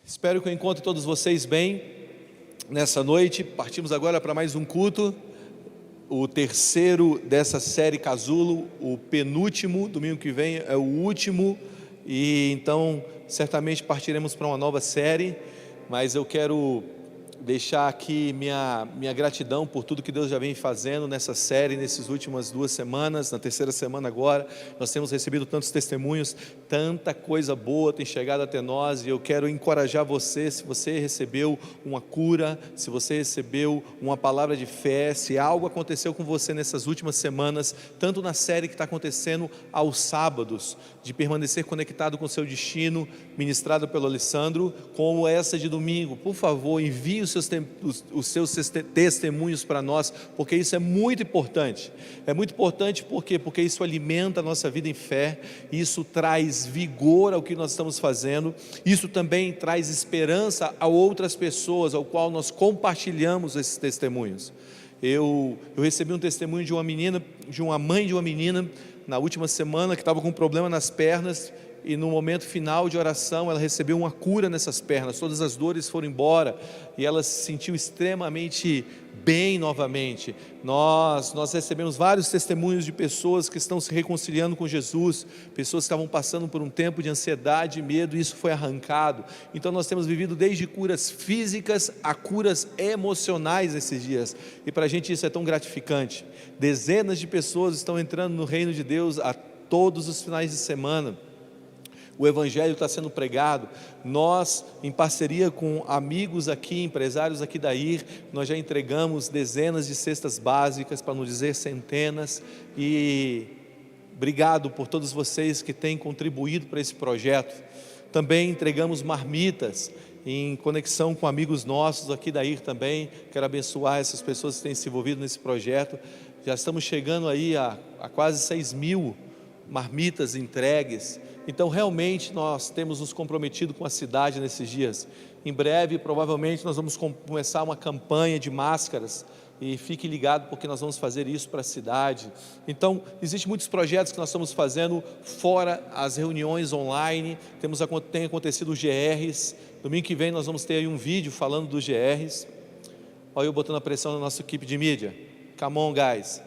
Espero que eu encontre todos vocês bem nessa noite. Partimos agora para mais um culto, o terceiro dessa série Casulo, o penúltimo. Domingo que vem é o último, e então certamente partiremos para uma nova série. Mas eu quero deixar aqui minha gratidão por tudo que Deus já vem fazendo nessa série, nessas últimas 2 semanas, na terceira semana agora. Nós temos recebido tantos testemunhos, tanta coisa boa tem chegado até nós, e eu quero encorajar você. Se você recebeu uma cura, se você recebeu uma palavra de fé, se algo aconteceu com você nessas últimas semanas, tanto na série que está acontecendo aos sábados, de permanecer conectado com o seu destino, ministrado pelo Alessandro, como essa de domingo, por favor, envie os seus testemunhos para nós, porque isso é muito importante. É muito importante porque isso alimenta a nossa vida em fé, isso traz vigor ao que nós estamos fazendo, isso também traz esperança a outras pessoas, ao qual nós compartilhamos esses testemunhos. Eu recebi um testemunho de uma menina, de uma mãe de uma menina, na última semana, que estava com um problema nas pernas, e no momento final de oração ela recebeu uma cura nessas pernas, todas as dores foram embora, e ela se sentiu extremamente bem novamente. Nós recebemos vários testemunhos de pessoas que estão se reconciliando com Jesus, pessoas que estavam passando por um tempo de ansiedade e medo, e isso foi arrancado. Então nós temos vivido desde curas físicas a curas emocionais esses dias, e para a gente isso é tão gratificante. Dezenas de pessoas estão entrando no reino de Deus a todos os finais de semana. O Evangelho está sendo pregado. Nós, em parceria com amigos aqui, empresários aqui da IR, nós já entregamos dezenas de cestas básicas, para não dizer centenas, e obrigado por todos vocês que têm contribuído para esse projeto. Também entregamos marmitas, em conexão com amigos nossos aqui da IR também. Quero abençoar essas pessoas que têm se envolvido nesse projeto. Já estamos chegando aí a quase 6.000 marmitas entregues. Então realmente nós temos nos comprometido com a cidade nesses dias. Em breve, provavelmente, nós vamos começar uma campanha de máscaras, e fique ligado, porque nós vamos fazer isso para a cidade. Então, existem muitos projetos que nós estamos fazendo, fora as reuniões online. Tem acontecido os GRs, domingo que vem nós vamos ter aí um vídeo falando dos GRs. Olha eu botando a pressão na nossa equipe de mídia. Come on, guys.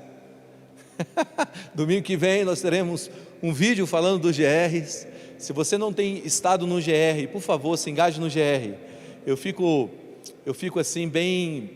Domingo que vem nós teremos um vídeo falando dos GRs. Se você não tem estado no GR, por favor, se engaje no GR. Eu fico assim bem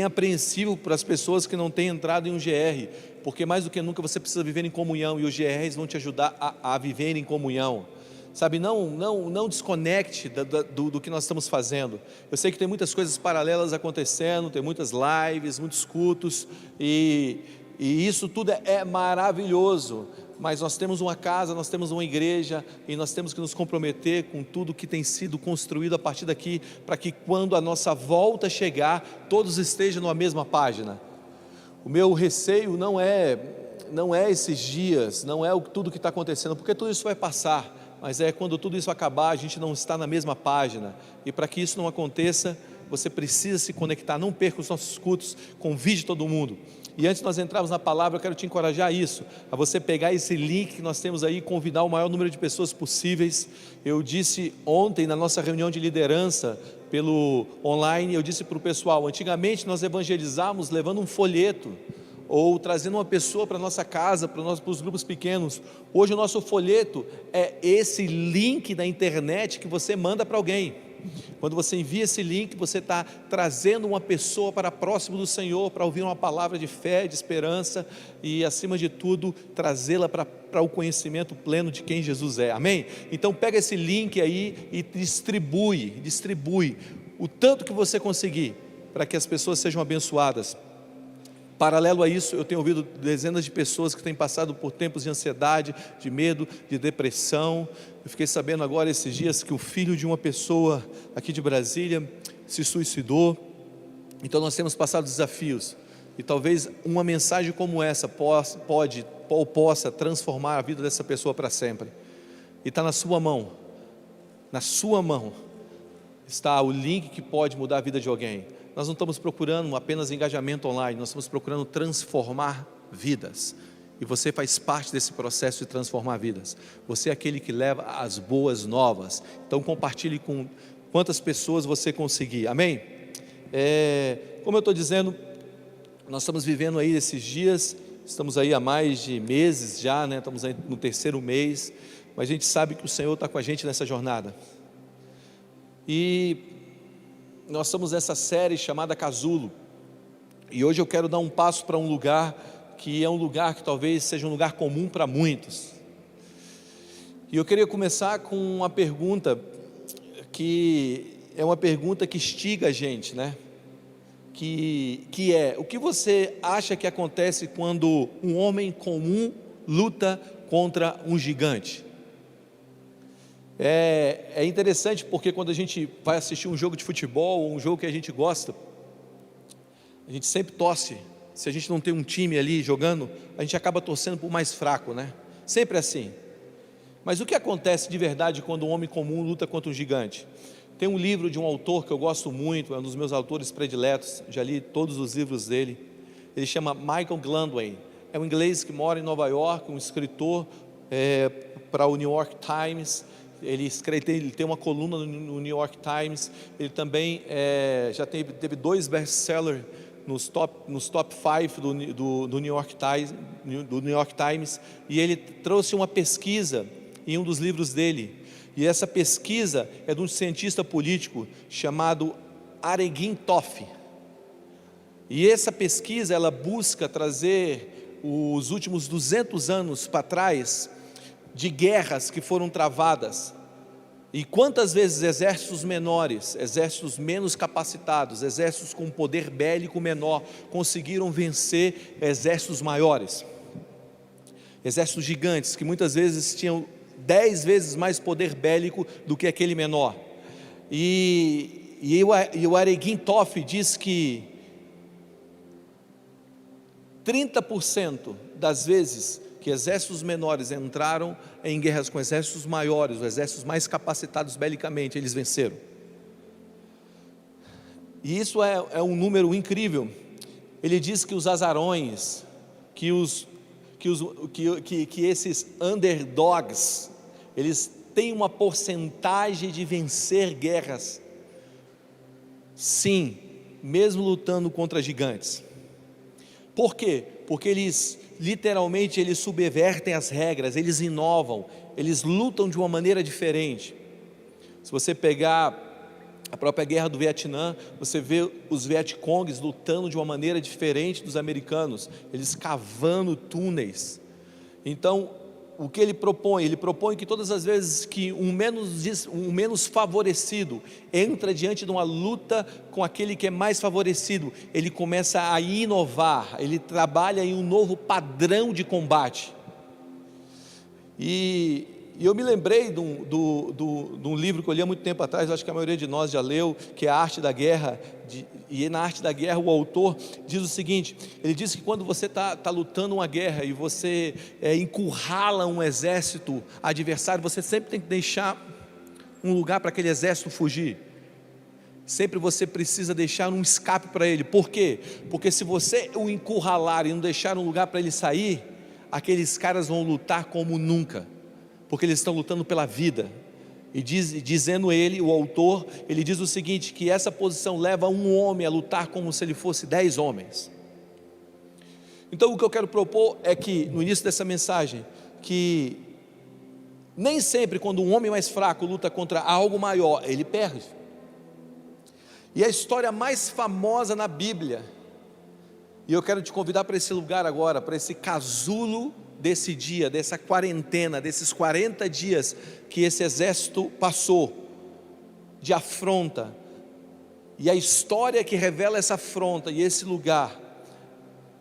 apreensivo para as pessoas que não têm entrado em um GR, porque mais do que nunca você precisa viver em comunhão, e os GRs vão te ajudar a viver em comunhão. Sabe, não desconecte do que nós estamos fazendo. Eu sei que tem muitas coisas paralelas acontecendo, tem muitas lives, muitos cultos, e isso tudo é maravilhoso, mas nós temos uma casa, nós temos uma igreja, e nós temos que nos comprometer com tudo que tem sido construído a partir daqui, para que quando a nossa volta chegar, todos estejam na mesma página. O meu receio não é esses dias, não é tudo que está acontecendo, porque tudo isso vai passar, mas é quando tudo isso acabar, a gente não está na mesma página, e para que isso não aconteça, você precisa se conectar. Não perca os nossos cultos, convide todo mundo. E antes de nós entrarmos na palavra, eu quero te encorajar a você pegar esse link que nós temos aí e convidar o maior número de pessoas possíveis. Eu disse ontem na nossa reunião de liderança pelo online, eu disse para o pessoal, antigamente nós evangelizávamos levando um folheto, ou trazendo uma pessoa para a nossa casa, para os grupos pequenos. Hoje o nosso folheto é esse link da internet que você manda para alguém. Quando você envia esse link, você está trazendo uma pessoa para próximo do Senhor, para ouvir uma palavra de fé, de esperança, e acima de tudo, trazê-la para o conhecimento pleno de quem Jesus é, amém? Então pega esse link aí e distribui o tanto que você conseguir, para que as pessoas sejam abençoadas. Paralelo a isso, eu tenho ouvido dezenas de pessoas que têm passado por tempos de ansiedade, de medo, de depressão. Eu fiquei sabendo agora esses dias que o filho de uma pessoa aqui de Brasília se suicidou. Então nós temos passado desafios, e talvez uma mensagem como essa possa transformar a vida dessa pessoa para sempre. E está na sua mão está o link que pode mudar a vida de alguém. Nós não estamos procurando apenas engajamento online, nós estamos procurando transformar vidas. E você faz parte desse processo de transformar vidas. Você é aquele que leva as boas novas. Então compartilhe com quantas pessoas você conseguir, amém? Como eu estou dizendo, nós estamos vivendo aí esses dias, estamos aí há mais de meses já, né? Estamos aí no terceiro mês, mas a gente sabe que o Senhor está com a gente nessa jornada, e nós estamos nessa série chamada Casulo, e hoje eu quero dar um passo para um lugar que é um lugar que talvez seja um lugar comum para muitos, e eu queria começar com uma pergunta, que é uma pergunta que instiga a gente, né? Que é: o que você acha que acontece quando um homem comum luta contra um gigante? É interessante porque quando a gente vai assistir um jogo de futebol, ou um jogo que a gente gosta, a gente sempre torce. Se a gente não tem um time ali jogando, a gente acaba torcendo por mais fraco, né? Sempre assim. Mas o que acontece de verdade quando um homem comum luta contra um gigante? Tem um livro de um autor que eu gosto muito, é um dos meus autores prediletos, já li todos os livros dele. Ele chama Michael Gladwell, é um inglês que mora em Nova York, um escritor para o New York Times. Ele tem uma coluna no New York Times. Ele também já teve 2 best-sellers nos top 5 do New York Times, e ele trouxe uma pesquisa em um dos livros dele. E essa pesquisa é de um cientista político chamado Aregin Toff. E essa pesquisa, ela busca trazer os últimos 200 anos para trás, de guerras que foram travadas. E quantas vezes exércitos menores, exércitos menos capacitados, exércitos com poder bélico menor, conseguiram vencer exércitos maiores. Exércitos gigantes, que muitas vezes tinham 10 vezes mais poder bélico do que aquele menor. E o Aregin Toff diz que 30% das vezes que exércitos menores entraram em guerras com exércitos maiores, os exércitos mais capacitados belicamente, eles venceram. E isso é um número incrível. Ele diz que os azarões, que esses underdogs, eles têm uma porcentagem de vencer guerras, sim, mesmo lutando contra gigantes. Por quê? Porque eles literalmente subvertem as regras, eles inovam, eles lutam de uma maneira diferente. Se você pegar a própria guerra do Vietnã, você vê os Vietcongs lutando de uma maneira diferente dos americanos, eles cavando túneis. Então, o que ele propõe? Ele propõe que todas as vezes que um menos favorecido entra diante de uma luta com aquele que é mais favorecido, ele começa a inovar, ele trabalha em um novo padrão de combate. E eu me lembrei de um livro que eu li há muito tempo atrás, acho que a maioria de nós já leu, que é A Arte da Guerra, e na Arte da Guerra o autor diz o seguinte, ele diz que quando você está lutando uma guerra e você encurrala um exército adversário, você sempre tem que deixar um lugar para aquele exército fugir, sempre você precisa deixar um escape para ele. Por quê? Porque se você o encurralar e não deixar um lugar para ele sair, aqueles caras vão lutar como nunca, porque eles estão lutando pela vida. E dizendo ele, o autor, ele diz o seguinte, que essa posição leva um homem a lutar como se ele fosse 10 homens. Então o que eu quero propor é que, no início dessa mensagem, que nem sempre quando um homem mais fraco luta contra algo maior, ele perde. E a história mais famosa na Bíblia, e eu quero te convidar para esse lugar agora, para esse casulo desse dia, dessa quarentena, desses 40 dias que esse exército passou de afronta, e a história que revela essa afronta e esse lugar,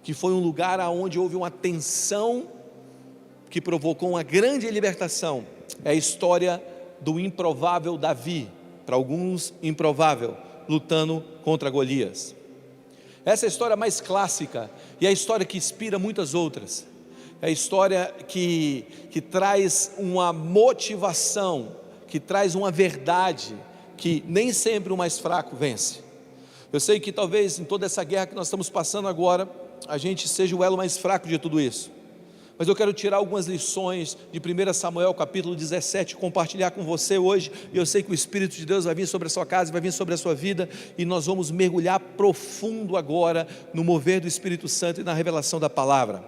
que foi um lugar onde houve uma tensão que provocou uma grande libertação, é a história do improvável Davi, para alguns improvável, lutando contra Golias. Essa é a história mais clássica, e é a história que inspira muitas outras. É a história que traz uma motivação, que traz uma verdade, que nem sempre o mais fraco vence. Eu sei que talvez em toda essa guerra que nós estamos passando agora, a gente seja o elo mais fraco de tudo isso, Mas eu quero tirar algumas lições de 1 Samuel capítulo 17, compartilhar com você hoje, e eu sei que o Espírito de Deus vai vir sobre a sua casa, vai vir sobre a sua vida, e nós vamos mergulhar profundo agora, no mover do Espírito Santo e na revelação da palavra.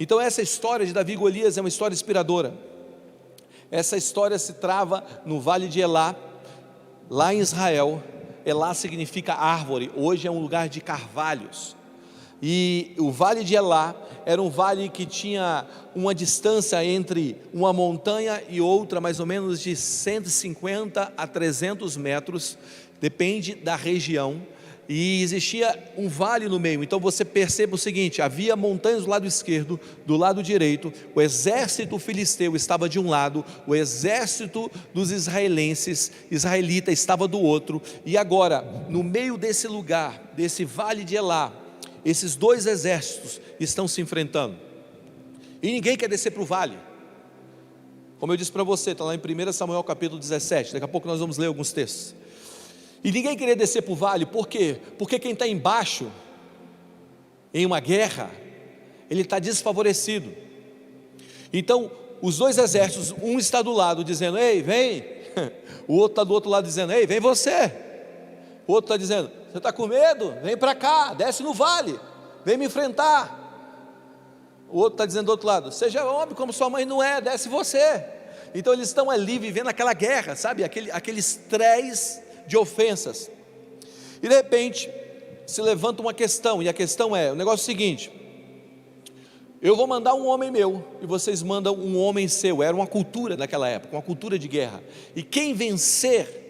Então essa história de Davi e Golias é uma história inspiradora. Essa história se trava no vale de Elá, lá em Israel. Elá significa árvore, hoje é um lugar de carvalhos. E o vale de Elá era um vale que tinha uma distância entre uma montanha e outra, mais ou menos de 150 a 300 metros, depende da região, e existia um vale no meio. Então você percebe o seguinte: havia montanhas do lado esquerdo, do lado direito, o exército filisteu estava de um lado, o exército dos israelita estava do outro, e agora, no meio desse lugar, desse vale de Elá, esses dois exércitos estão se enfrentando, e ninguém quer descer para o vale. Como eu disse para você, está lá em 1 Samuel capítulo 17, daqui a pouco nós vamos ler alguns textos. E ninguém queria descer para o vale, por quê? Porque quem está embaixo, em uma guerra, ele está desfavorecido. Então, os dois exércitos, um está do lado dizendo, ei, vem, o outro está do outro lado dizendo, ei, vem você. O outro está dizendo, você está com medo? Vem para cá, desce no vale, vem me enfrentar. O outro está dizendo do outro lado, seja homem como sua mãe não é, desce você. Então eles estão ali vivendo aquela guerra, sabe, aquele estresse de ofensas. E de repente se levanta uma questão, e a questão é, o negócio é o seguinte: eu vou mandar um homem meu, e vocês mandam um homem seu. Era uma cultura naquela época, uma cultura de guerra, e quem vencer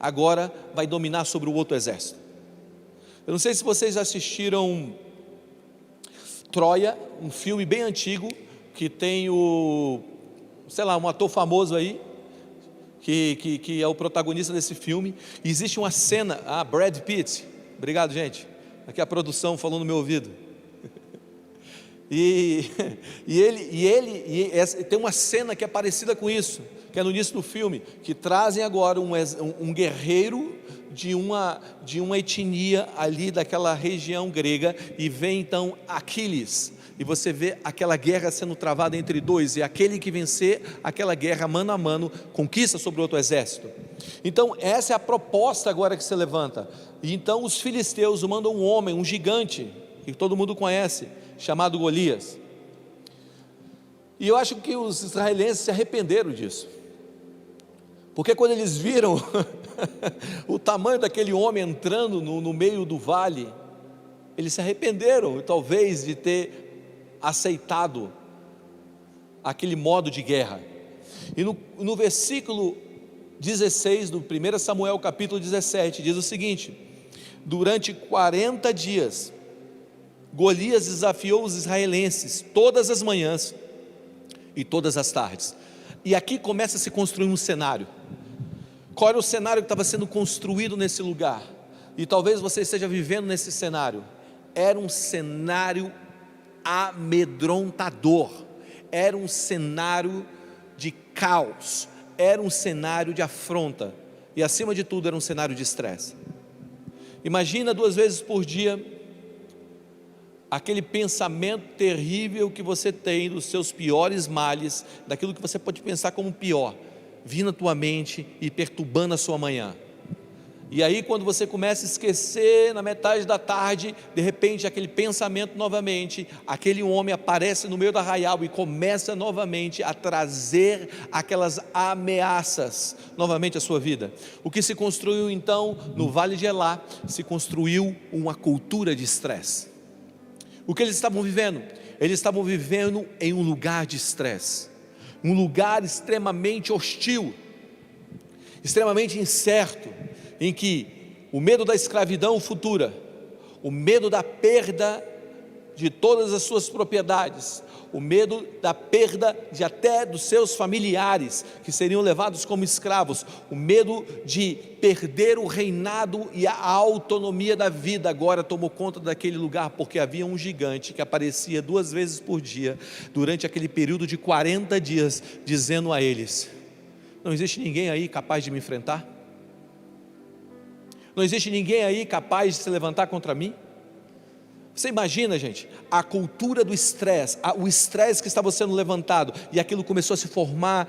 agora vai dominar sobre o outro exército. Eu não sei se vocês assistiram Troia, um filme bem antigo, que tem um ator famoso aí, que é o protagonista desse filme. E existe uma cena, Brad Pitt, obrigado gente, aqui a produção falou no meu ouvido, e tem uma cena que é parecida com isso, que é no início do filme, que trazem agora um guerreiro de uma etnia ali daquela região grega, e vem então Aquiles, e você vê aquela guerra sendo travada entre dois, e aquele que vencer aquela guerra mano a mano, conquista sobre o outro exército. Então essa é a proposta agora que se levanta. E então os filisteus mandam um homem, um gigante, que todo mundo conhece, chamado Golias. E eu acho que os israelenses se arrependeram disso, porque quando eles viram o tamanho daquele homem entrando no meio do vale, eles se arrependeram, talvez, de ter aceitado aquele modo de guerra. E no versículo 16 do 1 Samuel capítulo 17, diz o seguinte: durante 40 dias, Golias desafiou os israelenses todas as manhãs e todas as tardes. E aqui começa a se construir um cenário. Qual era o cenário que estava sendo construído nesse lugar? E talvez você esteja vivendo nesse cenário. Era um cenário amedrontador, era um cenário de caos, era um cenário de afronta, e acima de tudo era um cenário de estresse. Imagina 2 vezes por dia aquele pensamento terrível que você tem dos seus piores males, daquilo que você pode pensar como pior, vindo à tua mente e perturbando a sua manhã. E aí quando você começa a esquecer na metade da tarde, de repente aquele pensamento novamente, aquele homem aparece no meio do arraial e começa novamente a trazer aquelas ameaças novamente à sua vida. O que se construiu então no Vale de Elá, se construiu uma cultura de estresse. O que eles estavam vivendo? Eles estavam vivendo em um lugar de estresse, um lugar extremamente hostil, extremamente incerto, em que o medo da escravidão futura, o medo da perda de todas as suas propriedades, o medo da perda de até dos seus familiares, que seriam levados como escravos, o medo de perder o reinado e a autonomia da vida, agora tomou conta daquele lugar, porque havia um gigante que aparecia 2 vezes por dia, durante aquele período de 40 dias, dizendo a eles: não existe ninguém aí capaz de me enfrentar? Não existe ninguém aí capaz de se levantar contra mim? Você imagina, gente, a cultura do estresse, o estresse que estava sendo levantado, e aquilo começou a se formar,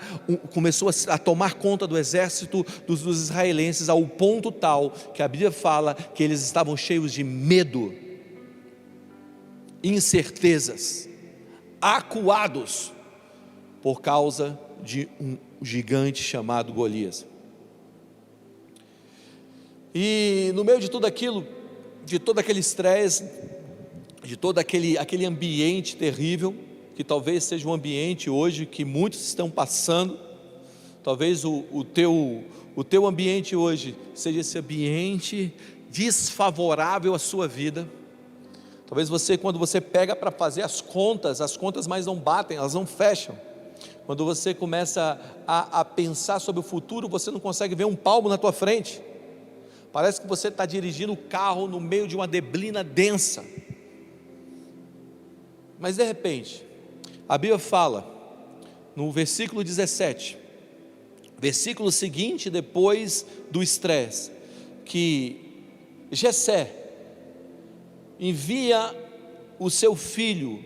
começou a tomar conta do exército dos israelenses, ao ponto tal, que a Bíblia fala que eles estavam cheios de medo, incertezas, acuados, por causa de um gigante chamado Golias. E no meio de tudo aquilo, de todo aquele estresse, de todo aquele ambiente terrível, que talvez seja um ambiente hoje que muitos estão passando, talvez o teu ambiente hoje seja esse ambiente desfavorável à sua vida. Talvez você, quando você pega para fazer as contas mais não batem, elas não fecham. Quando você começa a pensar sobre o futuro, você não consegue ver um palmo na tua frente. Parece que você está dirigindo o carro no meio de uma neblina densa. Mas de repente, a Bíblia fala, no versículo 17, versículo seguinte depois do estresse, que Jessé envia o seu filho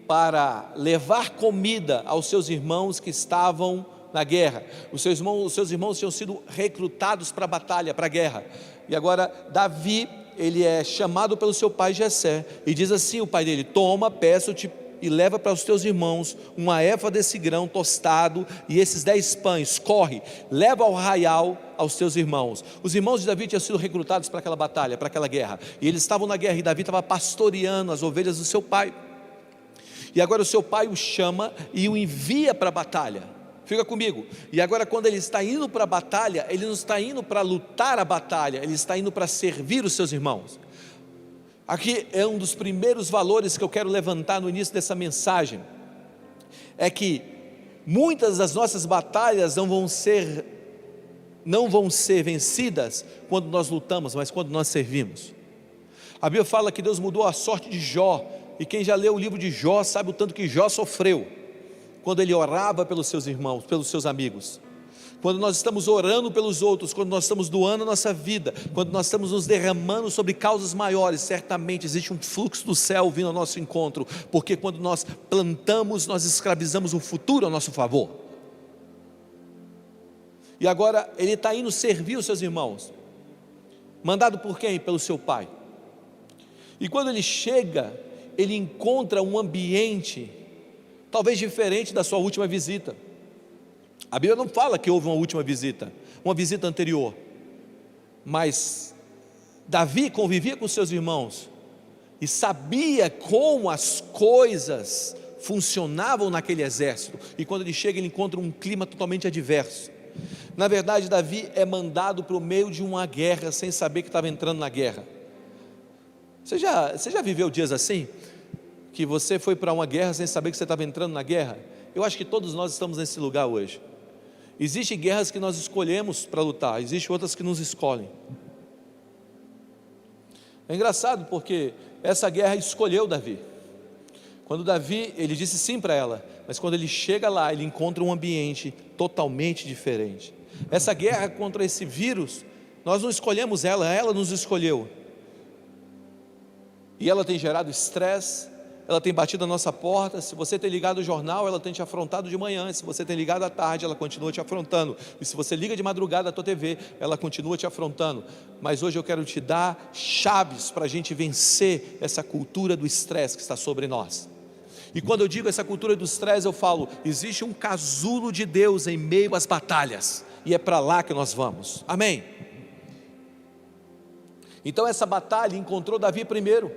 para levar comida aos seus irmãos que estavam na guerra. Os seus irmãos tinham sido recrutados para a batalha, para a guerra. E agora Davi, ele é chamado pelo seu pai Jessé, e diz assim o pai dele: toma, peço-te, e leva para os teus irmãos uma éfa desse grão tostado e esses 10 pães, corre, leva ao arraial aos teus irmãos. Os irmãos de Davi tinham sido recrutados para aquela batalha, para aquela guerra, e eles estavam na guerra, e Davi estava pastoreando as ovelhas do seu pai, e agora o seu pai o chama e o envia para a batalha. Fica comigo. E agora, quando ele está indo para a batalha, ele não está indo para lutar a batalha, ele está indo para servir os seus irmãos. Aqui é um dos primeiros valores que eu quero levantar no início dessa mensagem, é que muitas das nossas batalhas não vão ser vencidas quando nós lutamos, mas quando nós servimos. A Bíblia fala que Deus mudou a sorte de Jó, e quem já leu o livro de Jó sabe o tanto que Jó sofreu quando ele orava pelos seus irmãos, pelos seus amigos. Quando nós estamos orando pelos outros, quando nós estamos doando a nossa vida, quando nós estamos nos derramando sobre causas maiores, certamente existe um fluxo do céu vindo ao nosso encontro, porque quando nós plantamos, nós escravizamos o futuro a nosso favor. E agora ele está indo servir os seus irmãos, mandado por quem? Pelo seu pai. E quando ele chega, ele encontra um ambiente talvez diferente da sua última visita. A Bíblia não fala que houve uma última visita, uma visita anterior, mas Davi convivia com seus irmãos e sabia como as coisas funcionavam naquele exército, e quando ele chega, ele encontra um clima totalmente adverso. Na verdade, Davi é mandado para o meio de uma guerra sem saber que estava entrando na guerra. Você já viveu dias assim? Que você foi para uma guerra sem saber que você estava entrando na guerra? Eu acho que todos nós estamos nesse lugar hoje. Existem guerras que nós escolhemos para lutar, existem outras que nos escolhem. É engraçado porque essa guerra escolheu Davi. Quando Davi, ele disse sim para ela, mas quando ele chega lá, ele encontra um ambiente totalmente diferente. Essa guerra contra esse vírus, nós não escolhemos ela nos escolheu. E ela tem gerado estresse, ela tem batido a nossa porta. Se você tem ligado o jornal, ela tem te afrontado de manhã. Se você tem ligado à tarde, ela continua te afrontando. E se você liga de madrugada a tua TV, ela continua te afrontando. Mas hoje eu quero te dar chaves para a gente vencer essa cultura do estresse que está sobre nós. E quando eu digo essa cultura do estresse, eu falo, existe um casulo de Deus em meio às batalhas, e é para lá que nós vamos, amém? Então essa batalha encontrou Davi primeiro.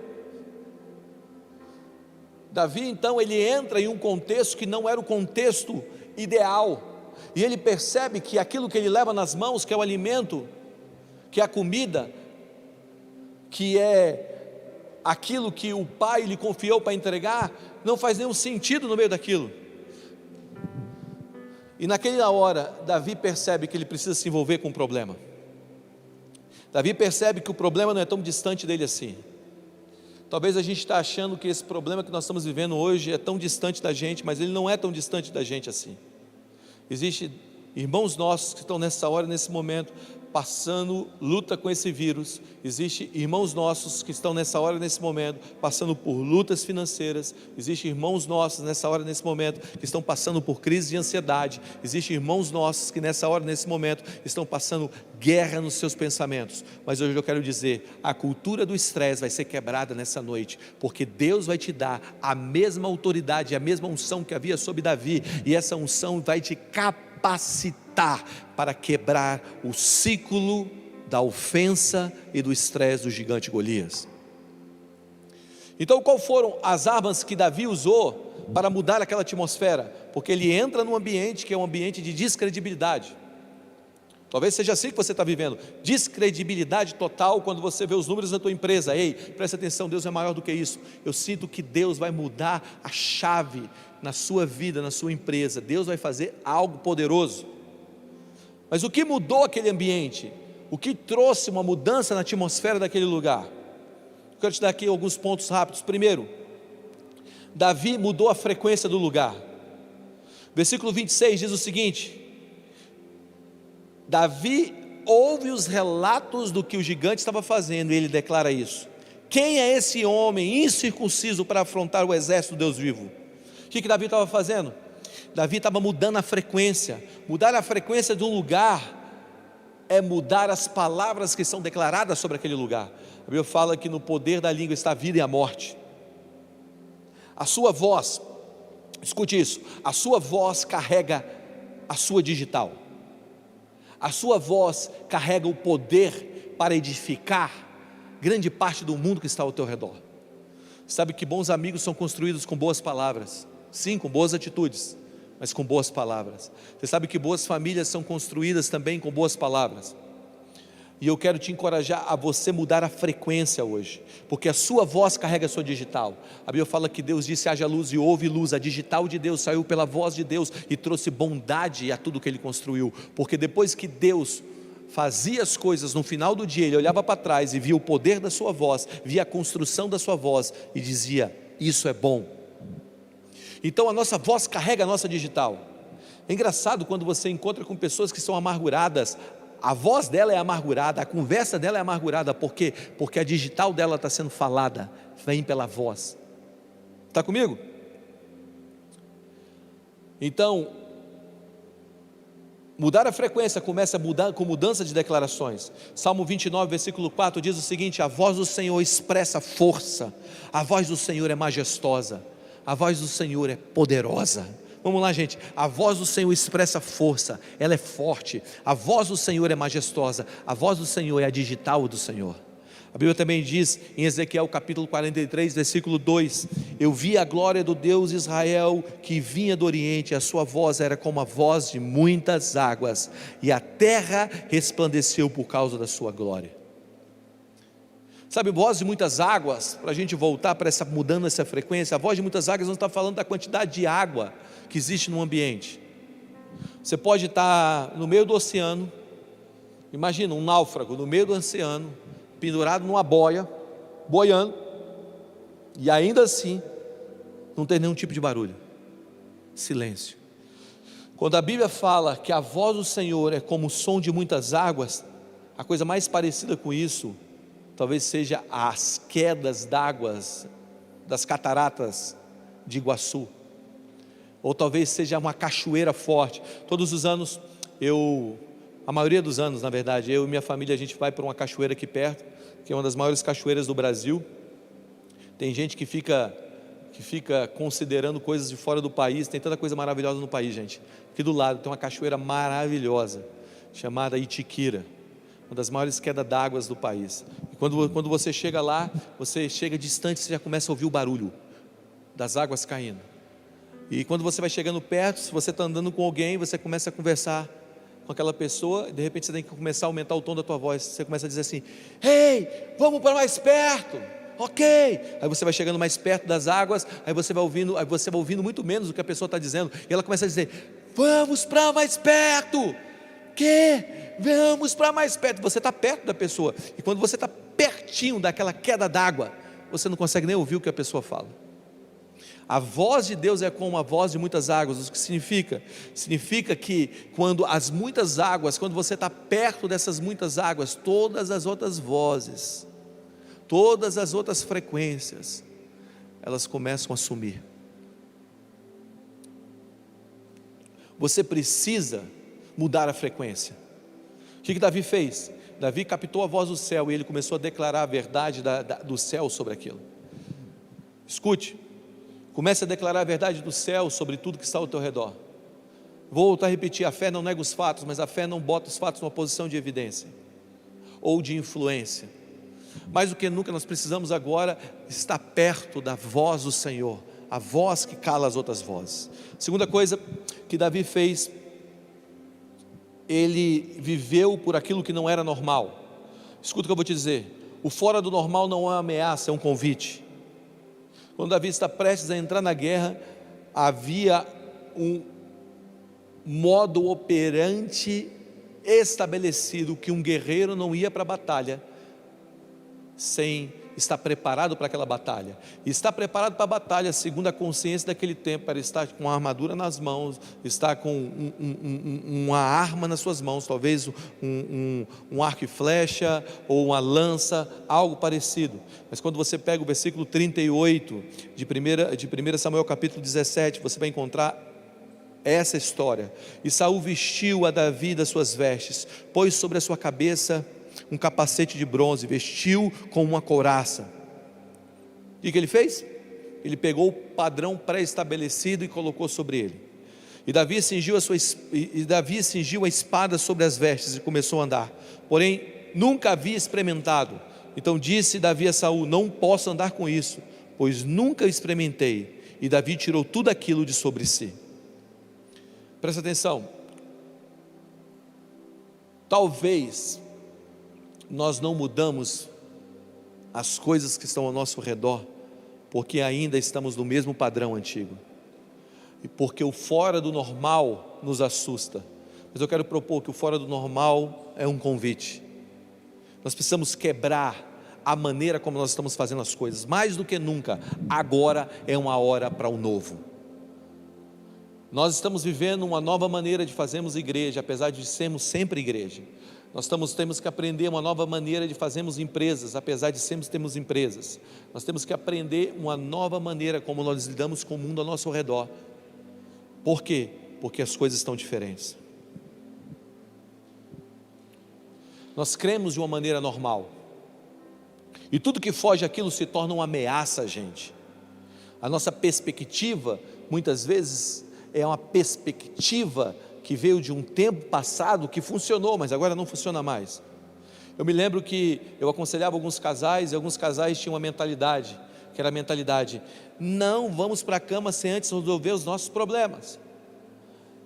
Davi então ele entra em um contexto que não era o contexto ideal, e ele percebe que aquilo que ele leva nas mãos, que é o alimento, que é a comida, que é aquilo que o pai lhe confiou para entregar, não faz nenhum sentido no meio daquilo. E naquela hora, Davi percebe que ele precisa se envolver com o problema. Davi percebe que o problema não é tão distante dele assim. Talvez a gente está achando que esse problema que nós estamos vivendo hoje é tão distante da gente, mas ele não é tão distante da gente assim. Existem irmãos nossos que estão nessa hora, nesse momento, passando luta com esse vírus, existe irmãos nossos que estão nessa hora, nesse momento, passando por lutas financeiras, existe irmãos nossos nessa hora, nesse momento, que estão passando por crise de ansiedade, existe irmãos nossos que nessa hora, nesse momento, estão passando guerra nos seus pensamentos. Mas hoje eu quero dizer, a cultura do estresse vai ser quebrada nessa noite, porque Deus vai te dar a mesma autoridade, a mesma unção que havia sobre Davi, e essa unção vai te capacitar para quebrar o ciclo da ofensa e do estresse do gigante Golias. Então, qual foram as armas que Davi usou para mudar aquela atmosfera? Porque ele entra num ambiente que é um ambiente de descredibilidade. Talvez seja assim que você está vivendo, descredibilidade total quando você vê os números da tua empresa. Ei, presta atenção, Deus é maior do que isso. Eu sinto que Deus vai mudar a chave na sua vida, na sua empresa. Deus vai fazer algo poderoso. Mas o que mudou aquele ambiente? O que trouxe uma mudança na atmosfera daquele lugar? Eu quero te dar aqui alguns pontos rápidos. Primeiro, Davi mudou a frequência do lugar. Versículo 26 diz o seguinte: Davi ouve os relatos do que o gigante estava fazendo, e ele declara isso: quem é esse homem incircunciso para afrontar o exército do Deus vivo? O que Davi estava fazendo? Davi estava mudando a frequência. Mudar a frequência de um lugar é mudar as palavras que são declaradas sobre aquele lugar. A Bíblia fala que no poder da língua está a vida e a morte. A sua voz, escute isso, a sua voz carrega a sua digital. A sua voz carrega o poder para edificar grande parte do mundo que está ao teu redor. Sabe que bons amigos são construídos com boas palavras. Sim, com boas atitudes, mas com boas palavras. Você sabe que boas famílias são construídas também com boas palavras. E eu quero te encorajar a você mudar a frequência hoje, porque a sua voz carrega a sua digital. A Bíblia fala que Deus disse: haja luz, e houve luz. A digital de Deus saiu pela voz de Deus e trouxe bondade a tudo que Ele construiu. Porque depois que Deus fazia as coisas, no final do dia Ele olhava para trás e via o poder da sua voz, via a construção da sua voz e dizia: isso é bom. Então a nossa voz carrega a nossa digital. É engraçado quando você encontra com pessoas que são amarguradas. A voz dela é amargurada, a conversa dela é amargurada. Por quê? Porque a digital dela está sendo falada, vem pela voz. Está comigo? Então, mudar a frequência começa a mudar com mudança de declarações. Salmo 29, versículo 4 diz o seguinte: a voz do Senhor expressa força, a voz do Senhor é majestosa, a voz do Senhor é poderosa. Vamos lá, gente, a voz do Senhor expressa força, ela é forte, a voz do Senhor é majestosa, a voz do Senhor é a digital do Senhor. A Bíblia também diz em Ezequiel capítulo 43, versículo 2: eu vi a glória do Deus Israel que vinha do Oriente, a sua voz era como a voz de muitas águas, e a terra resplandeceu por causa da sua glória. Sabe, voz de muitas águas, para a gente voltar para essa mudando essa frequência, a voz de muitas águas não está falando da quantidade de água que existe no ambiente. Você pode estar no meio do oceano, imagina um náufrago no meio do oceano, pendurado numa boia, boiando, e ainda assim não tem nenhum tipo de barulho, silêncio. Quando a Bíblia fala que a voz do Senhor é como o som de muitas águas, a coisa mais parecida com isso talvez seja as quedas d'água das cataratas de Iguaçu, ou talvez seja uma cachoeira forte. Todos os anos, a maioria dos anos na verdade, eu e minha família, a gente vai para uma cachoeira aqui perto, que é uma das maiores cachoeiras do Brasil. Tem gente que fica considerando coisas de fora do país, tem tanta coisa maravilhosa no país, gente. Aqui do lado tem uma cachoeira maravilhosa, chamada Itiquira, uma das maiores quedas d'água do país. E quando você chega lá, você chega distante, você já começa a ouvir o barulho das águas caindo. E quando você vai chegando perto, se você está andando com alguém, você começa a conversar com aquela pessoa, e de repente você tem que começar a aumentar o tom da tua voz. Você começa a dizer assim: ei, vamos para mais perto. Ok, aí você vai chegando mais perto das águas, aí você vai ouvindo muito menos o que a pessoa está dizendo, e ela começa a dizer: vamos para mais perto. Vamos para mais perto. Você está perto da pessoa, e quando você está pertinho daquela queda d'água, você não consegue nem ouvir o que a pessoa fala. A voz de Deus é como a voz de muitas águas. O que significa? Significa que quando as muitas águas, quando você está perto dessas muitas águas, todas as outras vozes, todas as outras frequências, elas começam a sumir. Você precisa mudar a frequência. O que Davi fez? Davi captou a voz do céu e ele começou a declarar a verdade do céu sobre aquilo. Escute, comece a declarar a verdade do céu sobre tudo que está ao teu redor. Vou voltar a repetir, a fé não nega os fatos, mas a fé não bota os fatos numa posição de evidência ou de influência. Mais do que nunca nós precisamos agora estar perto da voz do Senhor, a voz que cala as outras vozes. Segunda coisa que Davi fez, ele viveu por aquilo que não era normal. Escuta o que eu vou te dizer, o fora do normal não é uma ameaça, é um convite. Quando Davi está prestes a entrar na guerra, havia um modo operante estabelecido, que um guerreiro não ia para a batalha sem estar preparado para aquela batalha. E estar preparado para a batalha, segundo a consciência daquele tempo, era estar com a armadura nas mãos, estar com uma arma nas suas mãos, talvez um arco e flecha, ou uma lança, algo parecido. Mas quando você pega o versículo 38 de 1 Samuel capítulo 17, você vai encontrar essa história. E Saul vestiu a Davi das suas vestes, pôs sobre a sua cabeça um capacete de bronze, vestiu com uma couraça. E o que ele fez? Ele pegou o padrão pré-estabelecido e colocou sobre ele. E Davi cingiu a espada sobre as vestes e começou a andar. Porém, nunca havia experimentado. Então disse Davi a Saul: não posso andar com isso, pois nunca experimentei. E Davi tirou tudo aquilo de sobre si. Presta atenção. Talvez nós não mudamos as coisas que estão ao nosso redor, porque ainda estamos no mesmo padrão antigo, e porque o fora do normal nos assusta. Mas eu quero propor que o fora do normal é um convite. Nós precisamos quebrar a maneira como nós estamos fazendo as coisas, mais do que nunca, agora é uma hora para o novo. Nós estamos vivendo uma nova maneira de fazermos igreja, apesar de sermos sempre igreja. Nós temos que aprender uma nova maneira de fazermos empresas, apesar de termos empresas. Nós temos que aprender uma nova maneira como nós lidamos com o mundo ao nosso redor. Por quê? Porque as coisas estão diferentes. Nós cremos de uma maneira normal, e tudo que foge daquilo se torna uma ameaça a gente. A nossa perspectiva, muitas vezes, é uma perspectiva que veio de um tempo passado que funcionou, mas agora não funciona mais. Eu me lembro que eu aconselhava alguns casais, e alguns casais tinham uma mentalidade, que era a mentalidade: não vamos para a cama sem antes resolver os nossos problemas.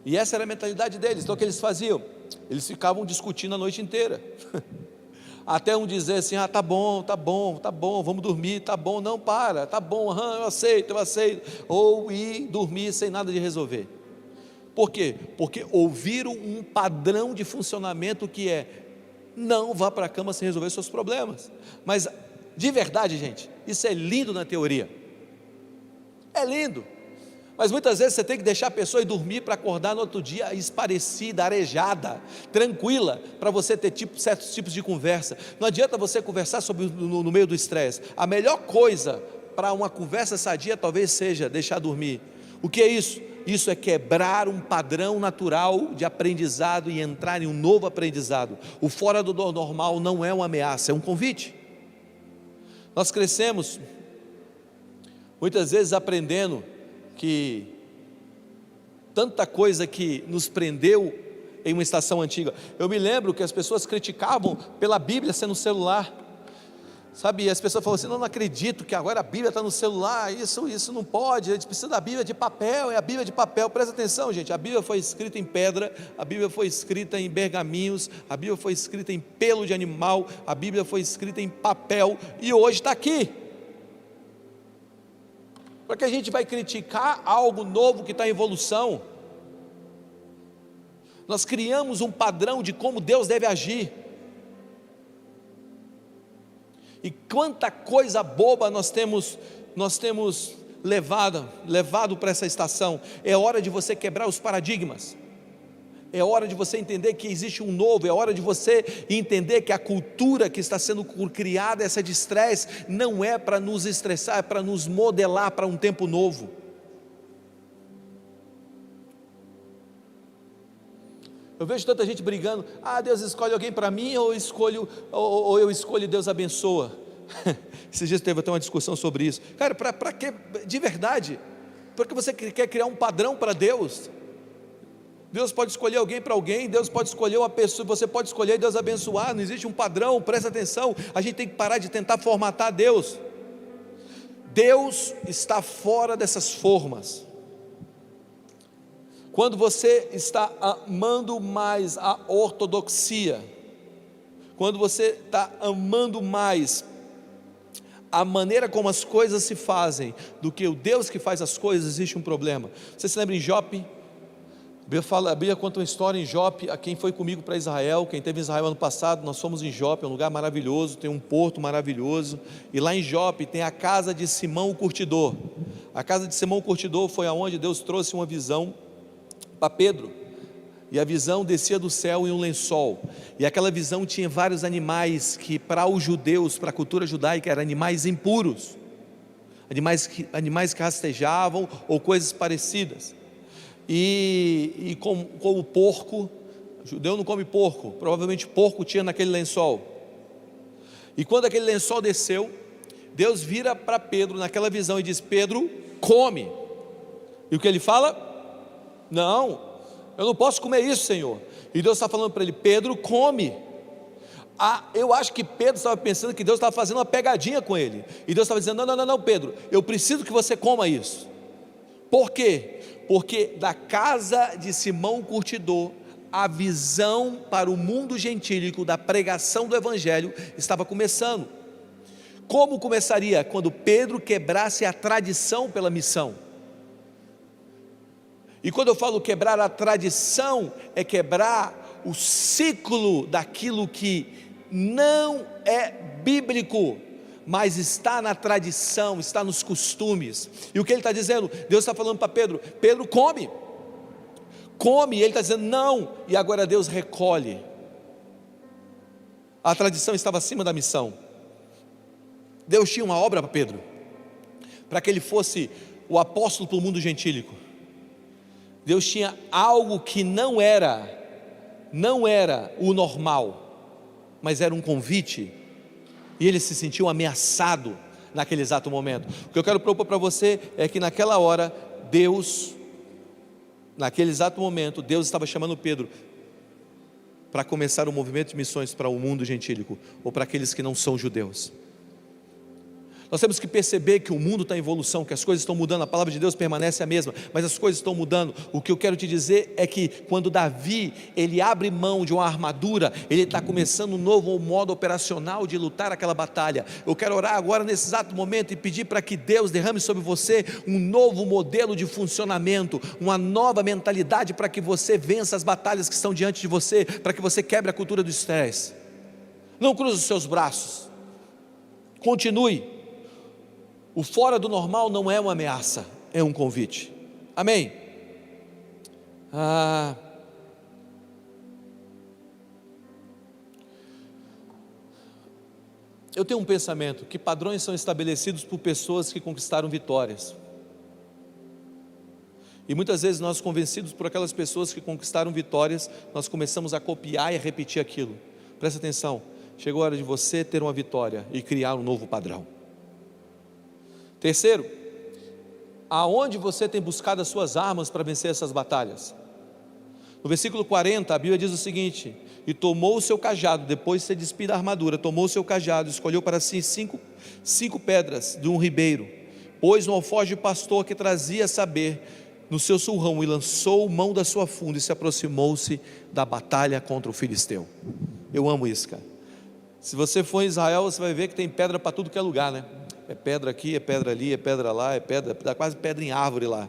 E essa era a mentalidade deles. Então o que eles faziam? Eles ficavam discutindo a noite inteira, até um dizer assim: tá bom, vamos dormir, tá bom, não, para, tá bom, eu aceito, ou ir dormir sem nada de resolver. Por quê? Porque ouviram um padrão de funcionamento que é: não vá para a cama sem resolver seus problemas. Mas de verdade, gente, isso é lindo na teoria, é lindo, mas muitas vezes você tem que deixar a pessoa ir dormir para acordar no outro dia esparecida, arejada, tranquila, para você ter certos tipos de conversa. Não adianta você conversar no meio do estresse. A melhor coisa para uma conversa sadia talvez seja deixar dormir. O que é isso? Isso é quebrar um padrão natural de aprendizado e entrar em um novo aprendizado. O fora do normal não é uma ameaça, é um convite. Nós crescemos muitas vezes aprendendo que tanta coisa que nos prendeu em uma estação antiga. Eu me lembro que as pessoas criticavam pela Bíblia ser no celular, sabe? E as pessoas falavam assim: não acredito que agora a Bíblia está no celular, isso não pode, a gente precisa da Bíblia de papel, é a Bíblia de papel. Presta atenção, gente, a Bíblia foi escrita em pedra, a Bíblia foi escrita em pergaminhos, a Bíblia foi escrita em pelo de animal, a Bíblia foi escrita em papel, e hoje está aqui. Para que a gente vai criticar algo novo que está em evolução? Nós criamos um padrão de como Deus deve agir, e quanta coisa boba nós temos levado para essa estação. É hora de você quebrar os paradigmas. É hora de você entender que existe um novo. É hora de você entender que a cultura que está sendo criada, essa de estresse, não é para nos estressar, é para nos modelar para um tempo novo. Eu vejo tanta gente brigando: Deus escolhe alguém para mim, ou eu escolho Deus abençoa. Esses dias teve até uma discussão sobre isso. Cara, para que, de verdade, porque você quer criar um padrão para Deus? Deus pode escolher alguém para alguém, Deus pode escolher uma pessoa, você pode escolher Deus abençoar, não existe um padrão, presta atenção. A gente tem que parar de tentar formatar Deus. Deus está fora dessas formas. Quando você está amando mais a ortodoxia, quando você está amando mais a maneira como as coisas se fazem, do que o Deus que faz as coisas, existe um problema. Você se lembra em Jope? A Bíblia conta uma história em Jope. A quem foi comigo para Israel, quem esteve em Israel ano passado, nós fomos em Jope, é um lugar maravilhoso, tem um porto maravilhoso, e lá em Jope tem a casa de Simão o Curtidor. A casa de Simão o Curtidor foi aonde Deus trouxe uma visão para Pedro, e a visão descia do céu em um lençol, e aquela visão tinha vários animais que para os judeus, para a cultura judaica, eram animais impuros, animais que rastejavam ou coisas parecidas, e como o porco, o judeu não come porco, provavelmente porco tinha naquele lençol, e quando aquele lençol desceu, Deus vira para Pedro naquela visão e diz: Pedro, come. E o que ele fala? Não, eu não posso comer isso, Senhor. E Deus está falando para ele: Pedro, come. Eu acho que Pedro estava pensando que Deus estava fazendo uma pegadinha com ele, e Deus estava dizendo: não, Pedro, eu preciso que você coma isso. Por quê? Porque da casa de Simão Curtidor, a visão para o mundo gentílico da pregação do Evangelho estava começando. Como começaria? Quando Pedro quebrasse a tradição pela missão. E quando eu falo quebrar a tradição, é quebrar o ciclo daquilo que não é bíblico, mas está na tradição, está nos costumes. E o que ele está dizendo? Deus está falando para Pedro: Pedro, come, e ele está dizendo não, e agora Deus recolhe. A tradição estava acima da missão. Deus tinha uma obra para Pedro, para que ele fosse o apóstolo para o mundo gentílico. Deus tinha algo que não era o normal, mas era um convite, e ele se sentiu ameaçado naquele exato momento. O que eu quero propor para você é que naquela hora, naquele exato momento, Deus estava chamando Pedro para começar um movimento de missões para o mundo gentílico, ou para aqueles que não são judeus. Nós temos que perceber que o mundo está em evolução, que as coisas estão mudando, a palavra de Deus permanece a mesma, mas as coisas estão mudando. O que eu quero te dizer é que quando Davi, ele abre mão de uma armadura, ele está começando um novo modo operacional de lutar aquela batalha. Eu quero orar agora nesse exato momento e pedir para que Deus derrame sobre você um novo modelo de funcionamento, uma nova mentalidade para que você vença as batalhas que estão diante de você, para que você quebre a cultura do estresse. Não cruze os seus braços, continue. O fora do normal não é uma ameaça, é um convite. Amém? Eu tenho um pensamento que padrões são estabelecidos por pessoas que conquistaram vitórias. E muitas vezes nós, convencidos por aquelas pessoas que conquistaram vitórias, nós começamos a copiar e a repetir aquilo. Presta atenção, chegou a hora de você ter uma vitória e criar um novo padrão. Terceiro, aonde você tem buscado as suas armas para vencer essas batalhas? No versículo 40, a Bíblia diz o seguinte: e tomou o seu cajado, depois de ser despido da armadura, tomou o seu cajado, escolheu para si cinco pedras de um ribeiro, pôs no alforje de pastor que trazia saber no seu surrão, e lançou mão da sua funda, e se aproximou-se da batalha contra o filisteu. Eu amo isso, cara. Se você for em Israel, você vai ver que tem pedra para tudo que é lugar, né? É pedra aqui, é pedra ali, é pedra lá, é pedra, dá quase pedra em árvore lá.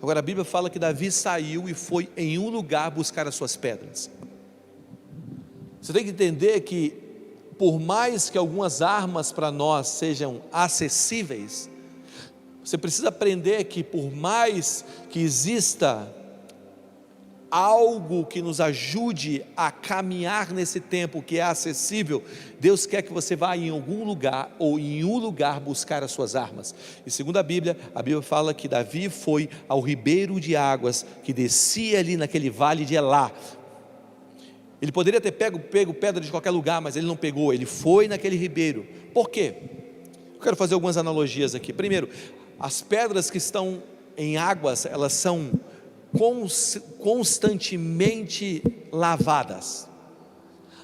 Agora a Bíblia fala que Davi saiu e foi em um lugar buscar as suas pedras. Você tem que entender que, por mais que algumas armas para nós sejam acessíveis, Você precisa aprender que por mais que exista algo que nos ajude a caminhar nesse tempo que é acessível, Deus quer que você vá em algum lugar, ou em um lugar, buscar as suas armas. E segundo a Bíblia fala que Davi foi ao ribeiro de águas, que descia ali naquele vale de Elá. Ele poderia ter pego pedra de qualquer lugar, mas ele não pegou, ele foi naquele ribeiro. Por quê? Eu quero fazer algumas analogias aqui. Primeiro, as pedras que estão em águas, elas são constantemente lavadas.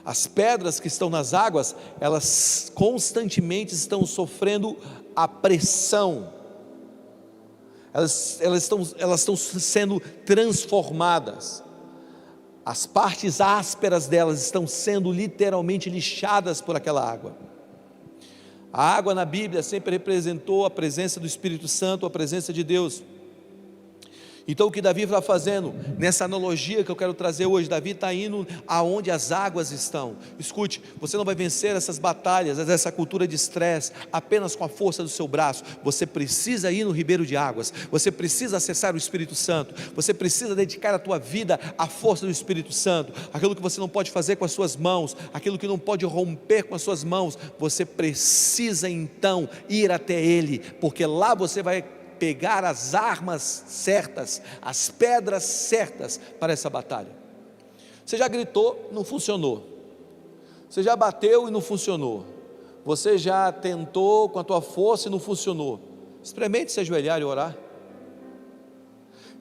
As pedras que estão nas águas, elas constantemente estão sofrendo a pressão, elas estão sendo transformadas, as partes ásperas delas estão sendo literalmente lixadas por aquela água. A água na Bíblia sempre representou a presença do Espírito Santo, a presença de Deus. Então o que Davi está fazendo, nessa analogia que eu quero trazer hoje, Davi está indo aonde as águas estão. Escute, você não vai vencer essas batalhas, essa cultura de estresse, apenas com a força do seu braço. Você precisa ir no ribeiro de águas, você precisa acessar o Espírito Santo, você precisa dedicar a tua vida à força do Espírito Santo. Aquilo que você não pode fazer com as suas mãos, aquilo que não pode romper com as suas mãos, você precisa então ir até Ele, porque lá você vai pegar as armas certas, as pedras certas para essa batalha. Você já gritou, não funcionou. Você já bateu e não funcionou. Você já tentou com a tua força e não funcionou. Experimente se ajoelhar e orar.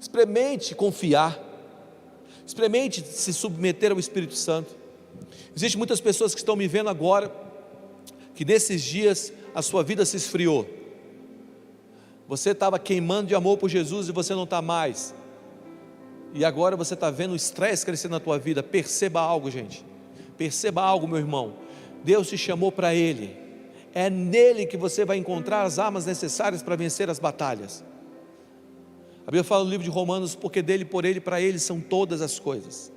Experimente confiar. Experimente se submeter ao Espírito Santo. Existem muitas pessoas que estão me vendo agora, que nesses dias a sua vida se esfriou. Você estava queimando de amor por Jesus e você não está mais. E agora você está vendo o estresse crescer na tua vida. Perceba algo, gente. Perceba algo, meu irmão. Deus te chamou para Ele. É nele que você vai encontrar as armas necessárias para vencer as batalhas. A Bíblia fala no livro de Romanos, porque dele, por Ele, para Ele são todas as coisas.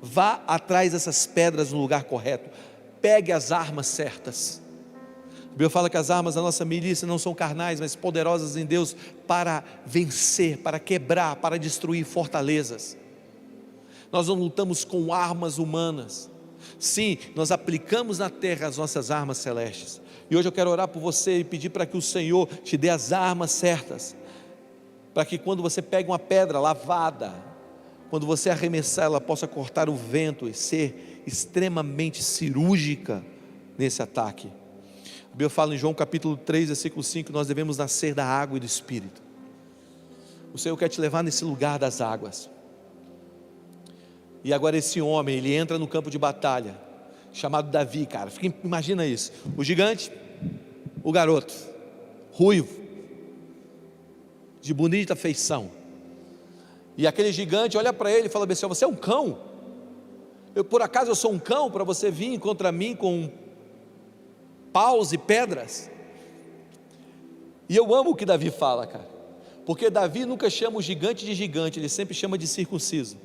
Vá atrás dessas pedras no lugar correto. Pegue as armas certas. A Bíblia fala que as armas da nossa milícia não são carnais, mas poderosas em Deus para vencer, para quebrar, para destruir fortalezas. Nós não lutamos com armas humanas. Sim, nós aplicamos na terra as nossas armas celestes. E hoje eu quero orar por você e pedir para que o Senhor te dê as armas certas, para que quando você pegue uma pedra lavada, quando você arremessar, ela possa cortar o vento e ser extremamente cirúrgica nesse ataque. A Bíblia fala em João capítulo 3, versículo 5, nós devemos nascer da água e do Espírito. O Senhor quer te levar nesse lugar das águas. E agora esse homem, ele entra no campo de batalha, chamado Davi, cara, imagina isso, o gigante, o garoto, ruivo, de bonita feição, e aquele gigante olha para ele e fala assim: você é um cão? Por acaso eu sou um cão para você vir contra mim com paus e pedras? E eu amo o que Davi fala, cara, porque Davi nunca chama o gigante de gigante, ele sempre chama de circunciso.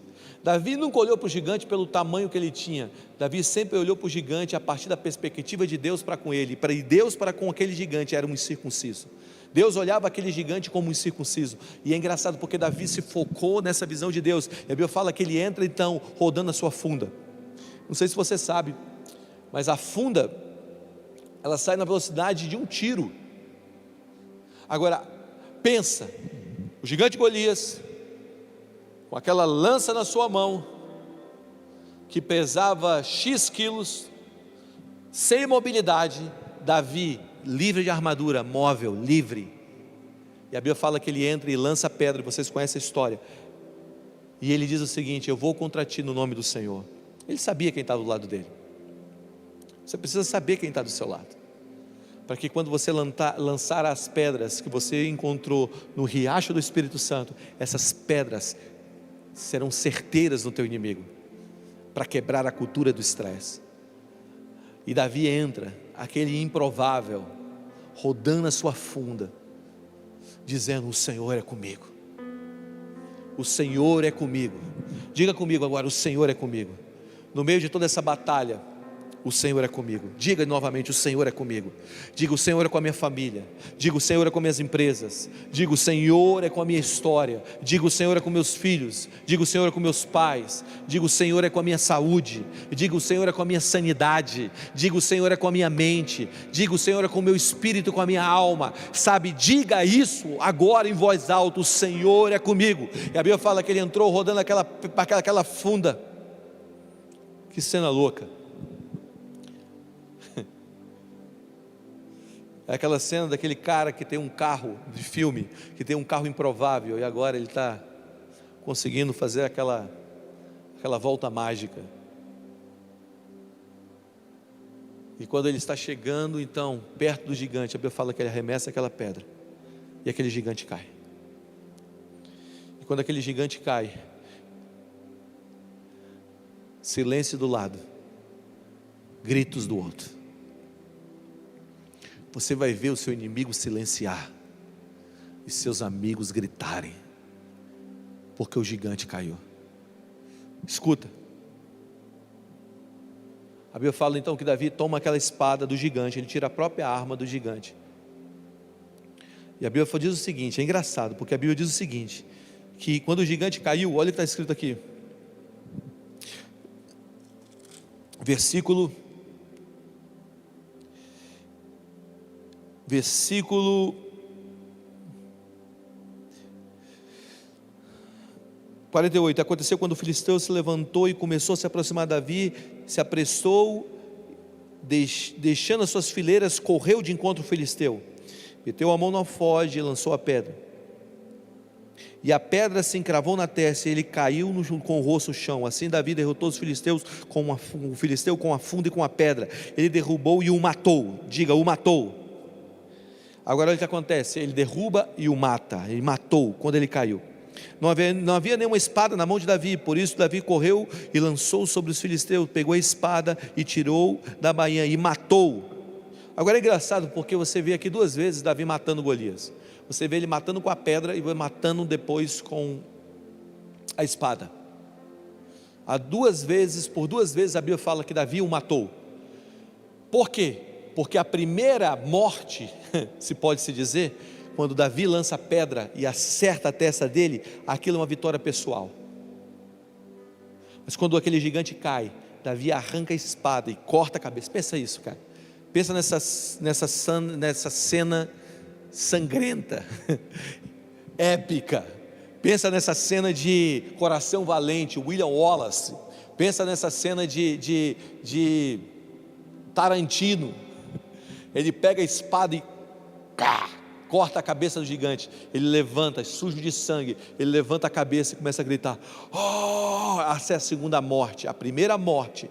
Davi nunca olhou para o gigante pelo tamanho que ele tinha. Davi sempre olhou para o gigante a partir da perspectiva de Deus para com ele, e Deus para com aquele gigante era um incircunciso. Deus olhava aquele gigante como um incircunciso. E é engraçado porque Davi se focou nessa visão de Deus. E a Bíblia fala que ele entra então rodando a sua funda. Não sei se você sabe, mas a funda, ela sai na velocidade de um tiro. Agora, pensa, o gigante Golias, com aquela lança na sua mão, que pesava X quilos, sem mobilidade, Davi, livre de armadura, móvel, livre. E a Bíblia fala que ele entra e lança a pedra, vocês conhecem a história. E ele diz o seguinte: eu vou contra ti no nome do Senhor. Ele sabia quem está do lado dele. Você precisa saber quem está do seu lado, para que quando você lançar as pedras que você encontrou no riacho do Espírito Santo, essas pedras serão certeiras no teu inimigo, para quebrar a cultura do estresse. E Davi entra, aquele improvável, rodando a sua funda, dizendo: o Senhor é comigo, o Senhor é comigo. Diga comigo agora: o Senhor é comigo. No meio de toda essa batalha, o Senhor é comigo. Diga novamente: o Senhor é comigo. Diga: o Senhor é com a minha família. Diga: o Senhor é com minhas empresas. Diga: o Senhor é com a minha história. Diga: o Senhor é com meus filhos. Diga: o Senhor é com meus pais. Diga: o Senhor é com a minha saúde. Diga: o Senhor é com a minha sanidade. Diga: o Senhor é com a minha mente. Diga: o Senhor é com o meu espírito, com a minha alma. Sabe, diga isso agora em voz alta: o Senhor é comigo. E a Bíblia fala que ele entrou rodando aquela funda. Que cena louca. É aquela cena daquele cara que tem um carro de filme, que tem um carro improvável, e agora ele está conseguindo fazer aquela volta mágica. E quando ele está chegando, então, perto do gigante, a Bíblia fala que ele arremessa aquela pedra, e aquele gigante cai. E quando aquele gigante cai, silêncio do lado, gritos do outro. Você vai ver o seu inimigo silenciar e seus amigos gritarem, porque o gigante caiu. Escuta, a Bíblia fala então que Davi toma aquela espada do gigante, ele tira a própria arma do gigante. E a Bíblia diz o seguinte, é engraçado, porque a Bíblia diz o seguinte, que quando o gigante caiu, olha o que está escrito aqui, versículo 48, aconteceu quando o filisteu se levantou e começou a se aproximar de Davi, se apressou, deixando as suas fileiras, correu de encontro ao filisteu, meteu a mão no alforje e lançou a pedra, e a pedra se encravou na testa, e ele caiu com o rosto no chão. Assim Davi derrotou os filisteus, o filisteu com a funda e com a pedra, ele derrubou e o matou. Diga: o matou. Agora olha o que acontece, ele derruba e o mata, ele matou quando ele caiu. Não havia nenhuma espada na mão de Davi, por isso Davi correu e lançou sobre os filisteus, pegou a espada e tirou da bainha e matou. Agora é engraçado porque você vê aqui duas vezes Davi matando Golias. Você vê ele matando com a pedra e matando depois com a espada. Por duas vezes a Bíblia fala que Davi o matou. Por quê? Porque a primeira morte, se pode se dizer, quando Davi lança a pedra e acerta a testa dele, aquilo é uma vitória pessoal. Mas quando aquele gigante cai, Davi arranca a espada e corta a cabeça. Pensa isso, cara. Pensa nessa cena sangrenta, épica. Pensa nessa cena de Coração Valente, William Wallace. Pensa nessa cena de Tarantino. Ele pega a espada e corta a cabeça do gigante. Ele levanta, sujo de sangue, ele levanta a cabeça e começa a gritar: oh! Essa é a segunda morte. A primeira morte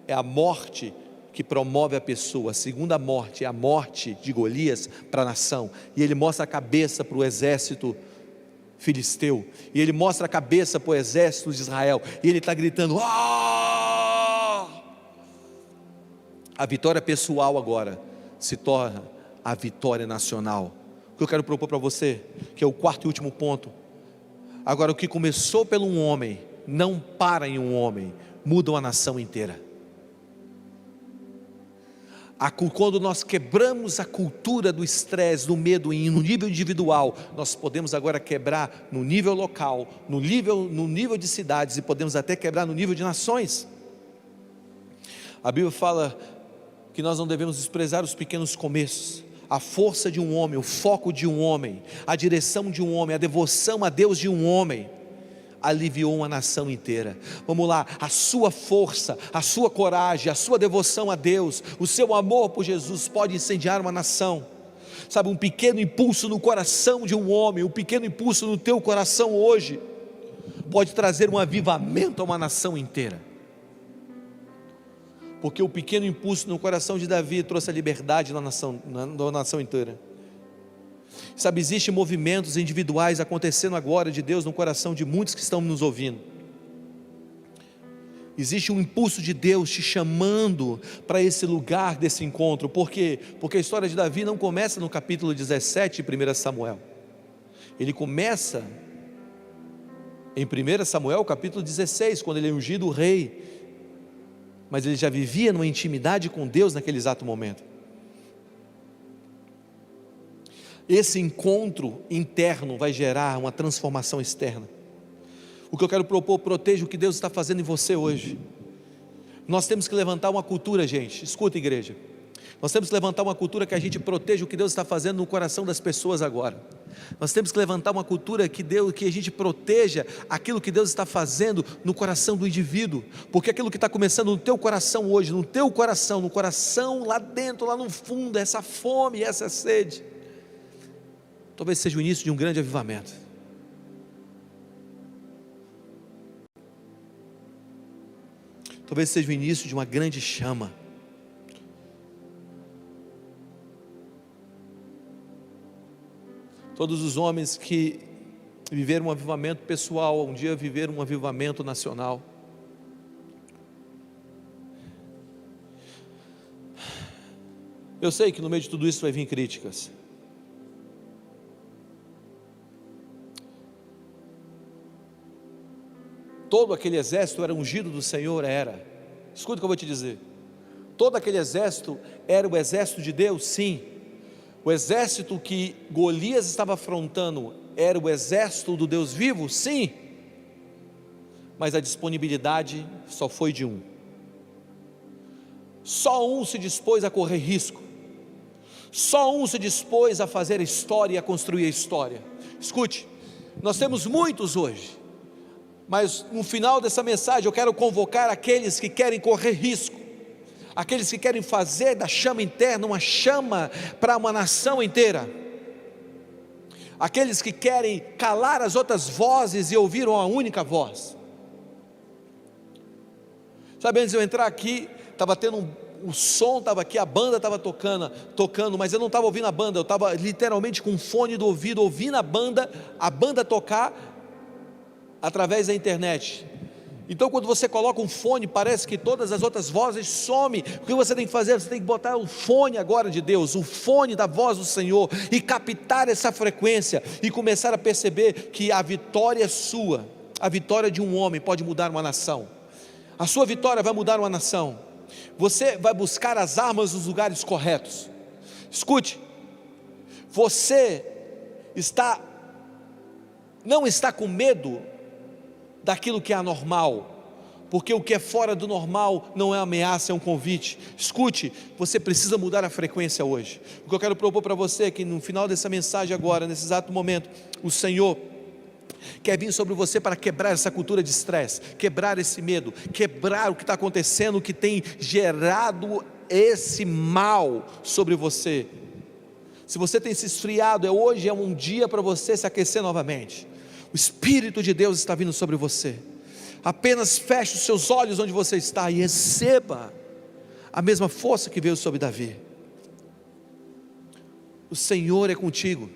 é a morte que promove a pessoa. A segunda morte é a morte de Golias para a nação. E ele mostra a cabeça para o exército filisteu, e ele mostra a cabeça para o exército de Israel, e ele está gritando: ah! A vitória pessoal agora se torna a vitória nacional. O que eu quero propor para você, que é o quarto e último ponto. Agora, o que começou pelo um homem, não para em um homem, muda uma nação inteira. Quando nós quebramos a cultura do estresse, do medo no nível individual, nós podemos agora quebrar no nível local, no nível de cidades, e podemos até quebrar no nível de nações. A Bíblia fala que nós não devemos desprezar os pequenos começos. A força de um homem, o foco de um homem, a direção de um homem, a devoção a Deus de um homem, aliviou uma nação inteira. Vamos lá, a sua força, a sua coragem, a sua devoção a Deus, o seu amor por Jesus pode incendiar uma nação. Sabe, um pequeno impulso no coração de um homem, um pequeno impulso no teu coração hoje, pode trazer um avivamento a uma nação inteira. Porque o pequeno impulso no coração de Davi trouxe a liberdade na nação inteira. Sabe, existem movimentos individuais acontecendo agora de Deus no coração de muitos que estão nos ouvindo. Existe um impulso de Deus te chamando para esse lugar desse encontro. Por quê? Porque a história de Davi não começa no capítulo 17 de 1 Samuel. Ele começa em 1 Samuel capítulo 16, quando ele é ungido rei mas ele já vivia numa intimidade com Deus naquele exato momento. Esse encontro interno vai gerar uma transformação externa. O que eu quero propor, proteja o que Deus está fazendo em você hoje. Nós temos que levantar uma cultura, gente, escuta, igreja, nós temos que levantar uma cultura que a gente proteja o que Deus está fazendo no coração das pessoas agora. Nós temos que levantar uma cultura que a gente proteja aquilo que Deus está fazendo no coração do indivíduo, porque aquilo que está começando no teu coração hoje, no teu coração, no coração lá dentro, lá no fundo, essa fome, essa sede, talvez seja o início de um grande avivamento. Talvez seja o início de uma grande chama. Todos os homens que viveram um avivamento pessoal, um dia viveram um avivamento nacional. Eu sei que no meio de tudo isso vai vir críticas. Todo aquele exército era ungido do Senhor, era. Escuta o que eu vou te dizer. Todo aquele exército era o exército de Deus, sim. O exército que Golias estava afrontando era o exército do Deus vivo, sim. Mas a disponibilidade só foi de um. Só um se dispôs a correr risco. Só um se dispôs a fazer a história e a construir a história. Escute, nós temos muitos hoje, mas no final dessa mensagem eu quero convocar aqueles que querem correr risco, aqueles que querem fazer da chama interna uma chama para uma nação inteira, aqueles que querem calar as outras vozes e ouvir uma única voz. Sabe, antes de eu entrar aqui, estava tendo o som estava aqui, a banda estava tocando, mas eu não estava ouvindo a banda, eu estava literalmente com um fone do ouvido, ouvindo a banda tocar através da internet. Então quando você coloca um fone, parece que todas as outras vozes somem. O que você tem que fazer? Você tem que botar o fone agora de Deus, o fone da voz do Senhor, e captar essa frequência, e começar a perceber que a vitória sua, a vitória de um homem pode mudar uma nação. A sua vitória vai mudar uma nação. Você vai buscar as armas nos lugares corretos. Escute, você não está com medo daquilo que é anormal, porque o que é fora do normal não é ameaça, é um convite. Escute, você precisa mudar a frequência hoje. O que eu quero propor para você é que no final dessa mensagem agora, nesse exato momento, o Senhor quer vir sobre você para quebrar essa cultura de estresse, quebrar esse medo, quebrar o que está acontecendo, o que tem gerado esse mal sobre você. Se você tem se esfriado, hoje é um dia para você se aquecer novamente. O Espírito de Deus está vindo sobre você. Apenas feche os seus olhos onde você está e receba a mesma força que veio sobre Davi. O Senhor é contigo.